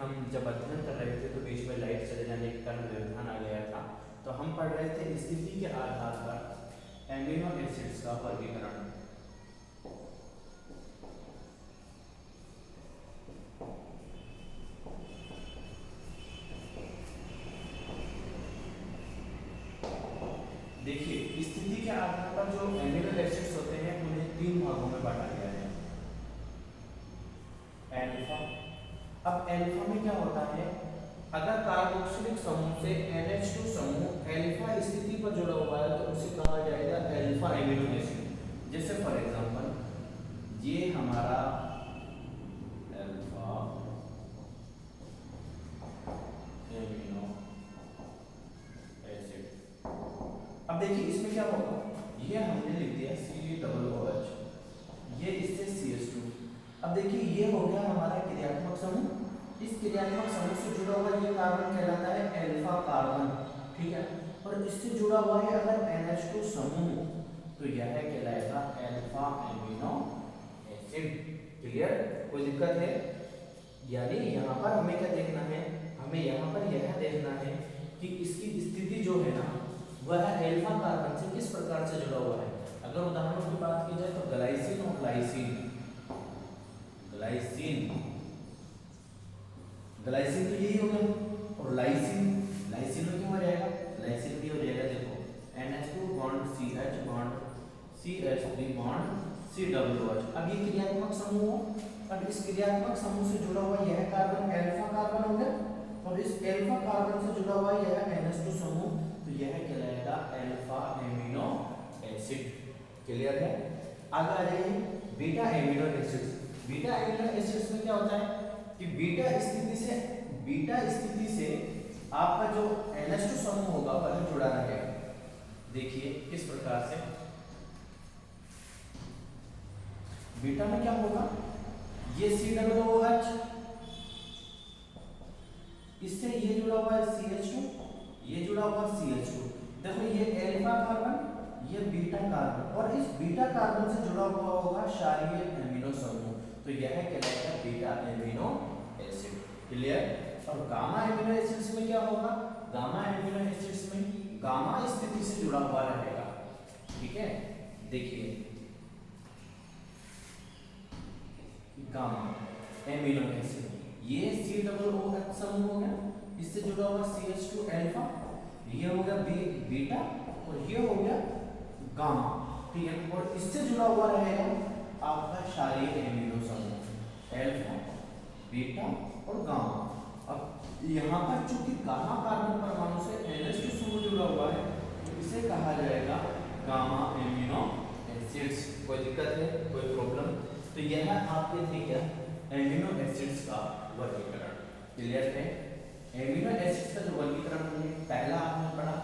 हम जब अध्ययन कर रहे थे तो बीच में लाइट चले जाने के कारण व्यवधान आ गया था। तो हम पढ़ रहे थे स्थिति के आधार पर एमिनो एसिड्स का वर्गीकरण। देखिए स्थिति के आधार पर जो एमिनो एसिड्स होते हैं उन्हें 3 भागों में बांटा गया है। एल्फा, अब एल्फा में क्या होता है, अगर कार्बोक्सिलिक समूह से NH2 समूह एल्फा स्थिति पर जुड़ा हुआ है तो उसे कहा जाएगा एल्फा एमिनो एसिड। जैसे फॉर एग्जांपल ये हमारा एल्फा एमिनो एसिड। अब देखिए इसमें क्या होगा, ये हमने लिख दिया COOH, ये इससे CH2। अब देखिए ये हो गया हमारा क्रियात्मक समूह। इस क्रियात्मक समूह से जुड़ा हुआ ये कार्बन कहलाता है एल्फा कार्बन, ठीक है। और इससे जुड़ा हुआ है अगर NH2 समूह तो यह कहलाएगा एल्फा एमिनो एसिड। क्लियर, कोई दिक्कत है? यानी यहाँ पर हमें क्या देखना है, हमें यहाँ पर यह देखना है कि इसकी स्थिति जो है ना वह एल्फा कार्बन से किस प्रकार से जुड़ा हुआ है। अगर उदाहरणों की बात की जाए तो ग्लाइसिन और ग्लाइसिन, ग्लाइसिन ग्लाइसिन तो यही हो गया, और लाइसिन, लाइसिन में क्या हो जाएगा, लाइसिन भी हो जाएगा। देखो NH2 bond CH bond CH3 bond COOH। अब ये क्रियात्मक समूह हो, अब इस क्रियात्मक समूह से जुड़ा हुआ यह कार्बन एल्फा कार्बन हो गया, और इस एल्फा कार्बन से जुड़ा हुआ यह NH2 समूह तो यह कहलाएगा एल्फा एमिनो एसिड। क्लियर है? आगे आ जाइए beta amino acids. Beta amino acids में क्या होता है कि बीटा स्थिति से आपका जो NH2 समूह होगा वह जुड़ा रहेगा। देखिए किस प्रकार से बीटा में क्या होगा, ये COOH, इससे ये जुड़ा हुआ है CH2, ये जुड़ा हुआ CH2। देखो ये एल्फा कार्बन, ये बीटा कार्बन, और इस बीटा कार्बन से जुड़ा हुआ होगा क्षारीय एमिनो समूह तो यह कहलाएगा बीटा एमिनो एसिड। क्लियर? और गामा एमिनो एसिड्स में क्या होगा, गामा एमिनो एसिड्स में गामा स्थिति से जुड़ा हुआ रहेगा। ठीक है, देखिए गामा एमिनो एसिड, ये COOH समूह हो गया, इससे जुड़ा हुआ CH2 एल्फा, ये हो गया बीटा, और ये हो गया गामा। ठीक है, और इससे जुड़ा हुआ रहेगा आपका क्षारीय एमिनो समूह एल्फा, बीटा और गामा। अब यहाँ पर चूंकि गामा कार्बन परमाणु से NH2 समूह जुड़ा हुआ है तो इसे कहा जाएगा गामा एमिनो एसिड्स। कोई दिक्कत है, कोई प्रॉब्लम? तो यह आपके थे क्या, एमिनो एसिड्स का वर्गीकरण। क्लियर है? एमिनो एसिड्स का जो वर्गीकरण हमने पहला आपने पढ़ा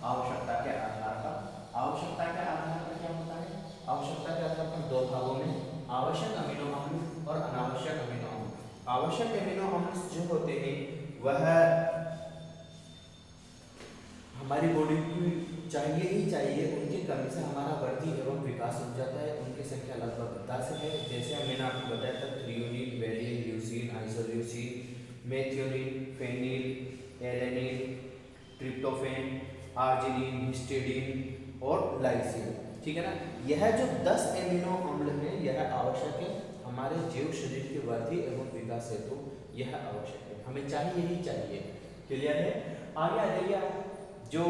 आवश्यकता के आधार पर। आवश्यकता के आधार पर क्या होता है, आवश्यकता के आधार पर 2 भागों में आवश्यक अमीनो अम्ल और अनावश्यक अमीनो अम्ल। आवश्यक अमीनो अम्ल जो होते हैं वह हमारी बॉडी को चाहिए ही चाहिए, उनकी कमी से हमारा वृद्धि एवं विकास रुक जाता है। उनकी संख्या लगभग 10 है। जैसे मैंने आपको बताया था threonine, valine, leucine, isoleucine, methionine, phenyl, alanine, tryptophan, arginine, histidine और लाइसिन। ठीक है ना, यह जो 10 एमिनो अम्ल हैं यह आवश्यक है हमारे जीव शरीर के वृद्धि एवं विकास हेतु, यह आवश्यक है, हमें चाहिए ही चाहिए। क्लियर है? आगे आ जाइए आप, जो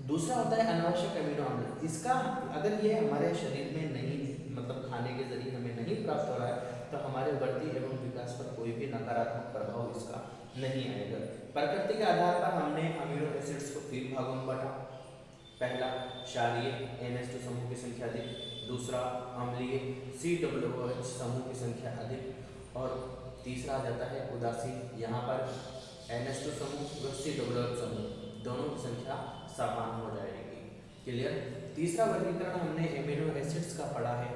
दूसरा होता है अनावश्यक अमीनो अम्ल। इसका अगर ये हमारे शरीर में नहीं, मतलब खाने के जरिए हमें नहीं प्राप्त हो रहा है तो हमारे वृद्धि एवं विकास पर कोई भी नकारात्मक प्रभाव इसका नहीं आएगा। प्रकृति के आधार पर हमने अमीनो एसिड्स को 3 भागों में बांटा। पहला क्षारीय NH2 समूह की संख्या अधिक, दूसरा अम्लीय COOH समूह की संख्या अधिक, और तीसरा आ जाता है उदासीन। यहाँ पर NH2 समूह व COOH समूह दोनों की संख्या समान हो जाएगी। क्लियर? तीसरा वर्गीकरण हमने एमिनो एसिड्स का पढ़ा है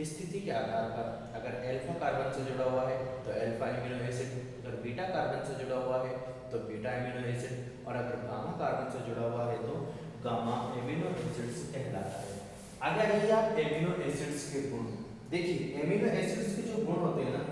स्थिति के आधार पर। अगर एल्फा कार्बन से जुड़ा हुआ है तो एल्फा एमिनो एसिड, अगर बीटा कार्बन से जुड़ा हुआ है तो बीटा एमिनो एसिड, और अगर गामा कार्बन से जुड़ा हुआ है तो गामा एमिनो एसिड्स कहलाता है। आगे आइए आप एमिनो एसिड्स के गुण। देखिए एमिनो एसिड्स के जो गुण होते हैं ना,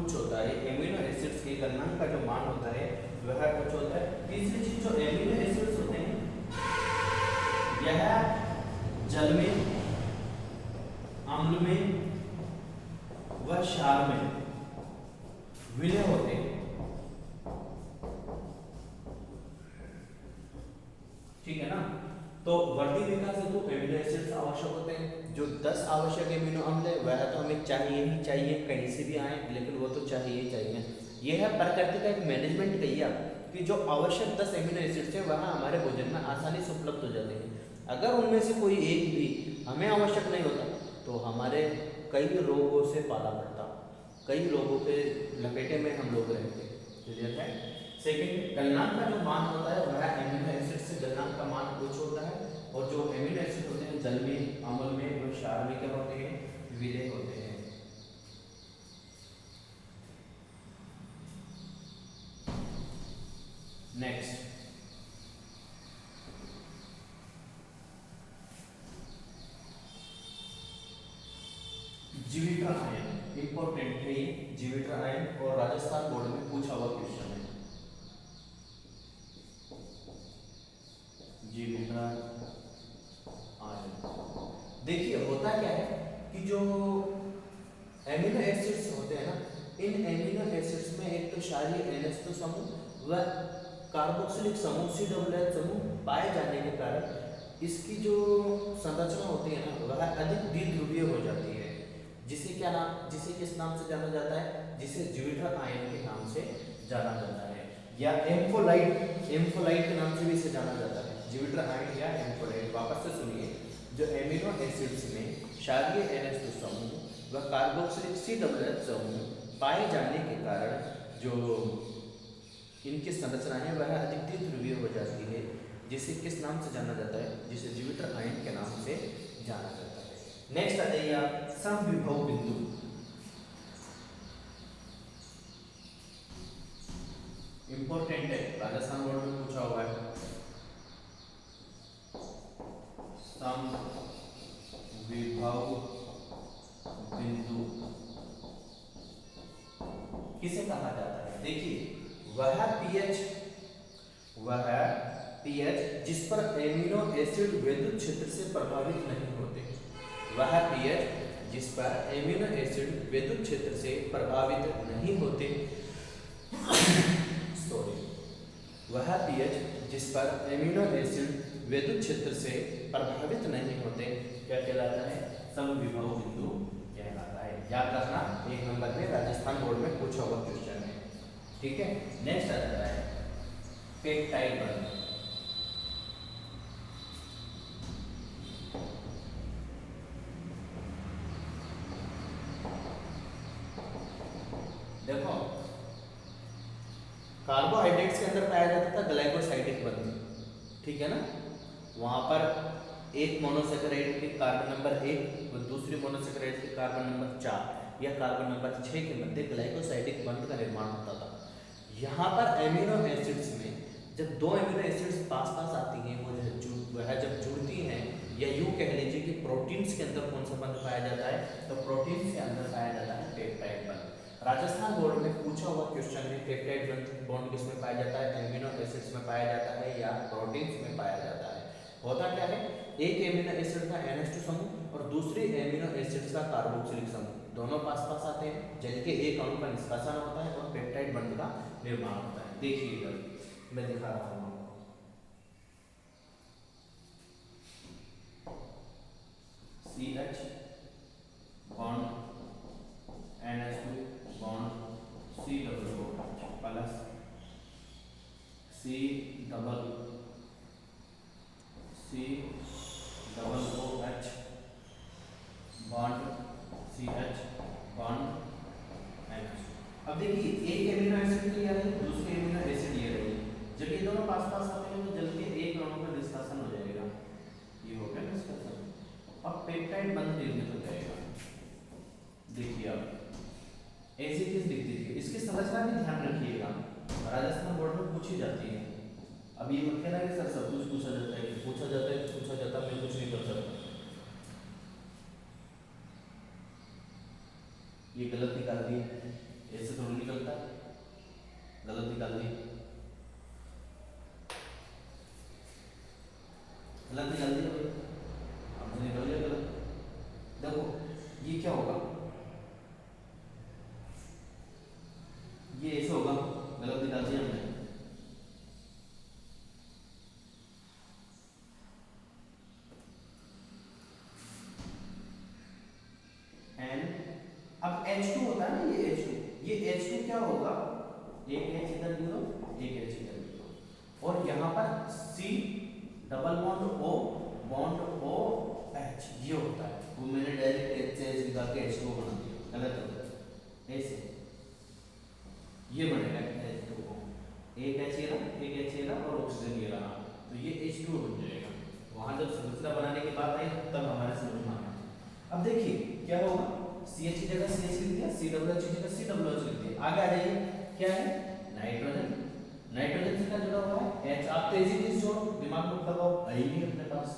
उच्च होता है। एमिनो एसिड्स के गलनांक का जो मान होता है वह उच्च होता है। तीसरी चीज, जो एमिनो एसिड्स होते हैं यह जल में, अम्ल में व क्षार में विलय होते हैं। ठीक है ना। तो वृद्धि विकास हेतु एमिनो एसिड्स आवश्यक होते हैं। जो 10 आवश्यक एमिनो अम्ल है वह तो हमें चाहिए ही चाहिए, कहीं से भी आए लेकिन वो तो चाहिए ही चाहिए। यह है प्रकृति का एक मैनेजमेंट कहिए आप, कि जो आवश्यक 10 एमिनो एसिड्स है वह हमारे भोजन में आसानी से उपलब्ध हो जाते हैं। अगर उनमें से कोई एक भी हमें आवश्यक नहीं होता तो हमारे कई रोगों से पाला पड़ता, कई रोगों के लपेटे में हम लोग रहते। क्लियर है। सेकेंड, गलनांक का जो मान होता है वह एमिनो एसिड से गलनांक का मान उच्च होता है, और जो एमिनो एसिड होते हैं जल में, अम्ल में और क्षार में क्या होते हैं, विलय होते हैं। नेक्स्ट, जीविका आयन इंपॉर्टेंट है ये। जीविका आयन और राजस्थान बोर्ड में पूछा हुआ क्वेश्चन है। जीविका आयन, देखिए होता क्या है कि जो एमिनो एसिड्स होते हैं ना, इन एमिनो एसिड्स में एक तो क्षारीय NH2 समूह व कार्बोक्सिलिक समूह COOH समूह पाए जाने के कारण इसकी जो संरचना होती है ना वह अधिक द्विध्रुवीय हो जाती है, जिसे क्या नाम, जिसे किस नाम से जाना जाता है, जिसे जीविका आयन के नाम से जाना जाता है, या एम्फोलाइट, एम्फोलाइट के नाम से भी इसे जाना जाता है, जीविका आयन या एम्फोलाइट। वापस से सुनिए, जो एमिनो एसिड्स में क्षारीय NH2 समूह व कार्बोक्सिलिक COOH समूह पाए जाने के कारण जो इनकी संरचना है वह अधिक द्विध्रुवीय हो जाती है, जिसे किस नाम से जाना जाता है, जिसे जीविका आयन के नाम से जाना जाता है। नेक्स्ट आ जाइए आप, समविभव बिंदु। इंपॉर्टेंट है, राजस्थान बोर्ड में पूछा हुआ है। समविभव बिंदु किसे कहा जाता है? देखिए, वह पीएच जिस पर एमिनो एसिड विद्युत क्षेत्र से प्रभावित नहीं होते। वह पीएच जिस पर एमिनो एसिड विद्युत क्षेत्र से प्रभावित नहीं होते सॉरी, वह पीएच जिस पर एमिनो एसिड विद्युत क्षेत्र से प्रभावित नहीं होते क्या कहलाता है? समविभव बिंदु कहलाता है। याद रखना, 1 नंबर में राजस्थान बोर्ड में पूछा हुआ क्वेश्चन है। ठीक है। नेक्स्ट आ जाता है पेप्टाइड बंध। देखो, कार्बोहाइड्रेट्स के अंदर पाया जाता था ग्लाइकोसाइडिक बंध, ठीक है ना। वहां पर एक मोनोसेकेराइड के कार्बन नंबर 1 और दूसरी मोनोसेकेराइड के कार्बन नंबर 4 या कार्बन नंबर 6 के मध्य ग्लाइकोसाइडिक बंध का निर्माण होता था। यहाँ पर एमिनो एसिड्स में जब 2 एमिनो एसिड्स पास पास आती हैं, वह जब जुड़ती हैं, या यूँ कह लीजिए कि प्रोटीन्स के अंदर कौन सा बंध पाया जाता है, तो प्रोटीन्स के अंदर पाया जाता है पेप्टाइड बंध। राजस्थान बोर्ड में पूछा हुआ क्वेश्चन है, पेप्टाइड बॉन्ड किसमें पाया जाता है? एमिनो एसिड्स में पाया जाता है या प्रोटीन्स में पाया जाता है? होता क्या है, एक एमिनो एसिड का NH2 समूह और दूसरी एमिनो एसिड्स का कार्बोक्सिलिक समूह दोनों पास पास आते हैं, जल के एक अणु का निष्कासन होता है और पेप्टाइड बंध का निर्माण होता है। देखिए इधर मैं दिखा रहा हूँ आपको, CH bond NH2 bond COOH plus COOH bond CH bond NH2। अब देखिए, एक एमिनो एसिड लिया है, दूसरी एमिनो एसिड लिया है, जब ये दोनों पास पास आते हैं तो जल के एक अणु का निष्कासन हो जाएगा, ये हो गया निष्कासन, अब पेप्टाइड बंध निर्मित हो जाएगा। देखिए आप ऐसी चीज दिखती है, इसकी संरचना भी ध्यान रखिएगा, राजस्थान बोर्ड में पूछी जाती है। अब ये मत कहना कि सर सब कुछ पूछा जाता है, पूछा जाता है, पूछा जाता है, मैं कुछ नहीं कर सकता, ये गलत निकाल दिया, ऐसे थोड़ा निकलता है, गलत निकाल दी, गलत निकाल दिया भाई, अब तो निकल गया गलत। देखो ये क्या होगा, ये ऐसे होगा, गलत निकाल दिया हमने। एन, अब H2 होता है ना, ये H2, ये H2 क्या होगा, एक H इधर लिख दो, एक H इधर लिख दो, और यहाँ पर C double bond O H, ये होता है। वो मैंने डायरेक्ट H से H निकाल के H2 बना दिया, गलत हो गया। ऐसे ये बनेगा H2O, एक H ये रहा, एक H ये रहा और ऑक्सीजन ये रहा, तो ये H2O बन जाएगा। वहां जब संरचना बनाने की बात आई तब हमारे समझ में आया। अब देखिए क्या होगा, CH की जगह CH लिख दिया, COH की जगह COH लिख दिया, आगे आ जाइए क्या है, नाइट्रोजन, नाइट्रोजन से क्या जुड़ा हुआ है H, आप तेजी से जोड़ो, दिमाग में लगाओ, आई नहीं अपने पास,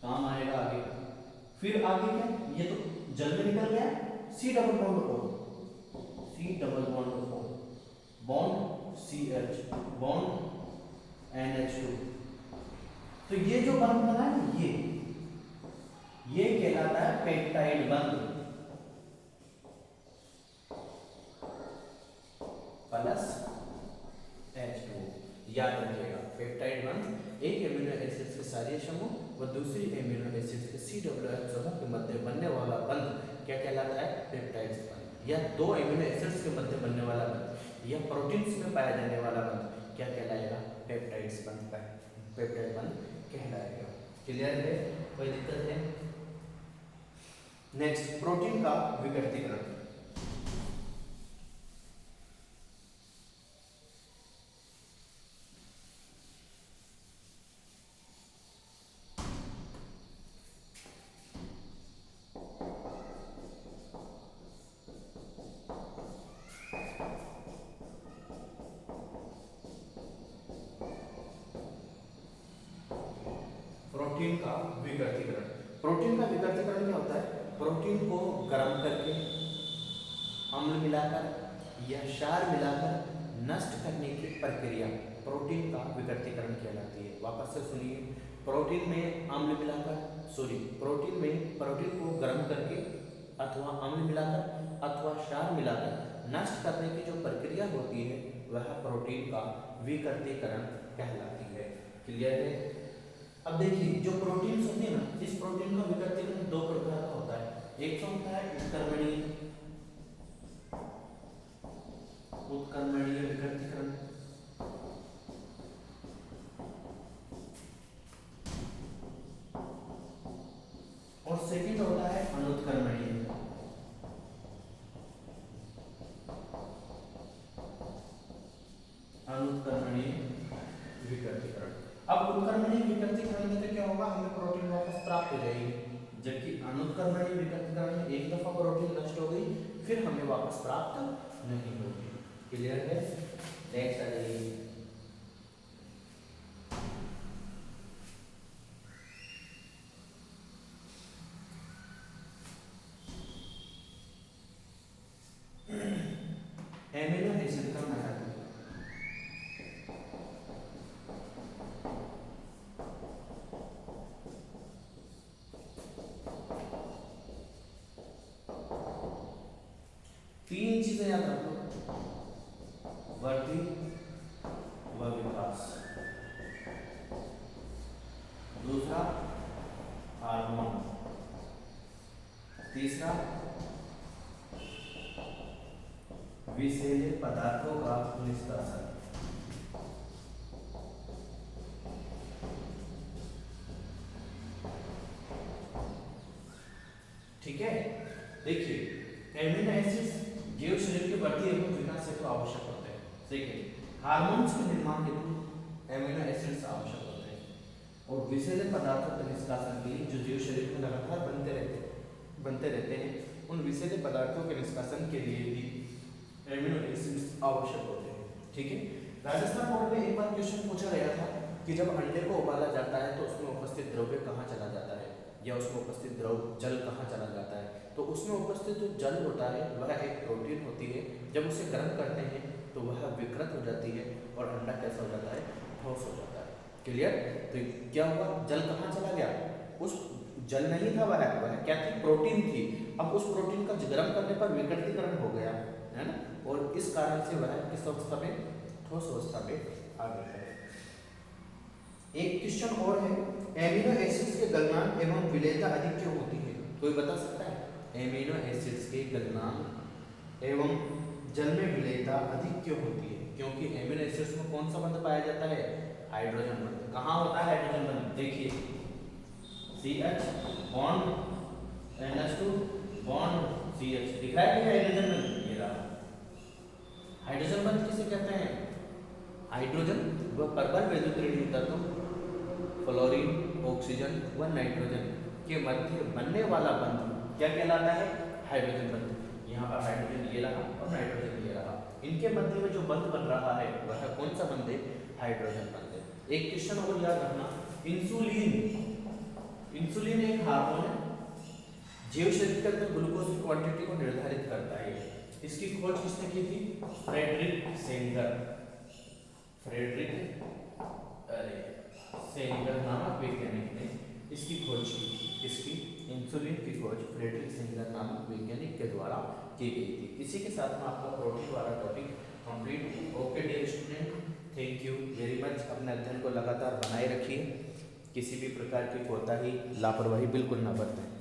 काम आएगा आगे। फिर आगे क्या, ये तो जल में निकल गया, C double bond O, C double bond O, bond CH, bond NH2, तो ये जो बंध बना है ये कहलाता है पेप्टाइड बंध, प्लस H2O, याद रखिएगा पेप्टाइड बंध एक एमिनो एसिड के सारे समूह व दूसरी एमिनो एसिड के COH समूह के मध्य बनने वाला बंध क्या कहलाता है, पेप्टाइड बंध, या दो एमिनो एसिड्स के मध्य बनने वाला बंध या प्रोटीन्स में पाया जाने वाला बंध क्या कहलाएगा, पेप्टाइड्स बंध, पेप्टाइड बंध कहलाएगा। क्लियर है, कोई दिक्कत है? नेक्स्ट, प्रोटीन का विकृतीकरण। प्रोटीन का विकृतीकरण, प्रोटीन का विकृतीकरण क्या होता है, प्रोटीन को गर्म करके अम्ल मिलाकर या क्षार मिलाकर नष्ट करने की प्रक्रिया प्रोटीन का विकृतीकरण कहलाती है। वापस से सुनिए, प्रोटीन में अम्ल मिलाकर, प्रोटीन को गर्म करके अथवा अम्ल मिलाकर अथवा क्षार मिलाकर नष्ट करने की जो प्रक्रिया होती है वह प्रोटीन का विकृतीकरण कहलाती है। क्लियर है? अब देखिए जो प्रोटीन होती है ना, इस प्रोटीन का विकृतीकरण दो प्रकार का होता है। एक तो होता है उत्कर्मणीय विकृतीकरण, और सेकंड होता है अनुत्कर्मणीय। विकृतीकरण। अब उत्कर्मणीय विकृतीकरण में तो क्या होगा, हमें प्रोटीन वापस प्राप्त हो जाएगी, जबकि अनुत्कर्मणीय विकृतीकरण में एक दफा प्रोटीन नष्ट हो गई फिर हमें वापस प्राप्त नहीं होगी। क्लियर है? नेक्स्ट आ जाइए। एमिनो एसिड का महत्व। तीन चीजें याद रखो, वृद्धि व विकास, दूसरा हार्मोन, तीसरा विषैले पदार्थों का निष्कासन। ठीक है, देखिए एमिनो एसिड्स जीव शरीर के वृद्धि एवं विकास हेतु आवश्यक होते हैं। सेकेंड, हार्मोन्स के निर्माण हेतु एमिनो एसिड्स आवश्यक होते हैं, और विषैले पदार्थों के निष्कासन के लिए जो जीव शरीर में लगातार बनते रहते हैं, उन विषैले पदार्थों के निष्कासन के लिए भी एमिनो एसिड्स आवश्यक होते हैं। ठीक है, राजस्थान बोर्ड में एक बार क्वेश्चन पूछा गया था कि जब अंडे को उबाला जाता है तो उसमें उपस्थित द्रव्य कहाँ चला जाता है, या उसमें उपस्थित द्रव जल कहाँ चला जाता है, तो उसमें उपस्थित जो जल होता है वह एक प्रोटीन होती है, जब उसे गर्म करते हैं तो वह विकृत हो जाती है और अंडा कैसा हो जाता है, ठोस हो जाता है। क्लियर? तो क्या हुआ, जल कहाँ चला गया, उस जल नहीं था वह क्या थी, प्रोटीन थी। अब उस प्रोटीन का गर्म करने पर विकृतीकरण हो गया है ना, और इस कारण से वह किस अवस्था में, ठोस अवस्था में आ गया है। एक क्वेश्चन और है, एमिनो एसिड्स के गलनांक एवं विलेयता अधिक क्यों होती है? कोई बता सकता है? एमिनो एसिड्स के गलनांक एवं जल में विलेयता अधिक क्यों होती है? क्योंकि एमिनो एसिड्स में कौन सा बंध पाया जाता है, हाइड्रोजन बंध। कहाँ होता है हाइड्रोजन बंध, देखिए CH bond NH2 bond CH, दिख रहा है कि हाइड्रोजन बंध, ये रहा। हाइड्रोजन बंध किसे कहते हैं? हाइड्रोजन व प्रबल वैद्युतरणीय तत्व फ्लोरीन, ऑक्सीजन व नाइट्रोजन के मध्य बनने वाला बंध क्या कहलाता है, हाइड्रोजन बंध। यहाँ पर हाइड्रोजन ये रहा और नाइट्रोजन ये रहा, इनके मध्य में जो बंध बन रहा है वह कौन सा बंध है, हाइड्रोजन बंध है। एक क्वेश्चन और याद रखना, इंसुलिन एक हार्मोन है, जीव शरीर के अंदर ग्लूकोज की क्वांटिटी को निर्धारित करता है। इसकी खोज किसने की थी, फ्रेडरिक सेंगर नामक वैज्ञानिक ने इसकी खोज की थी। इसकी इंसुलिन की खोज फ्रेडरिक सेंगर नामक वैज्ञानिक के द्वारा की गई थी। इसी के साथ में आपका प्रोटीन वाला topic complete. Okay dear student, thank you very much. अपने अध्ययन को लगातार बनाए रखिए, किसी भी प्रकार की कोताही लापरवाही बिल्कुल ना बरतें।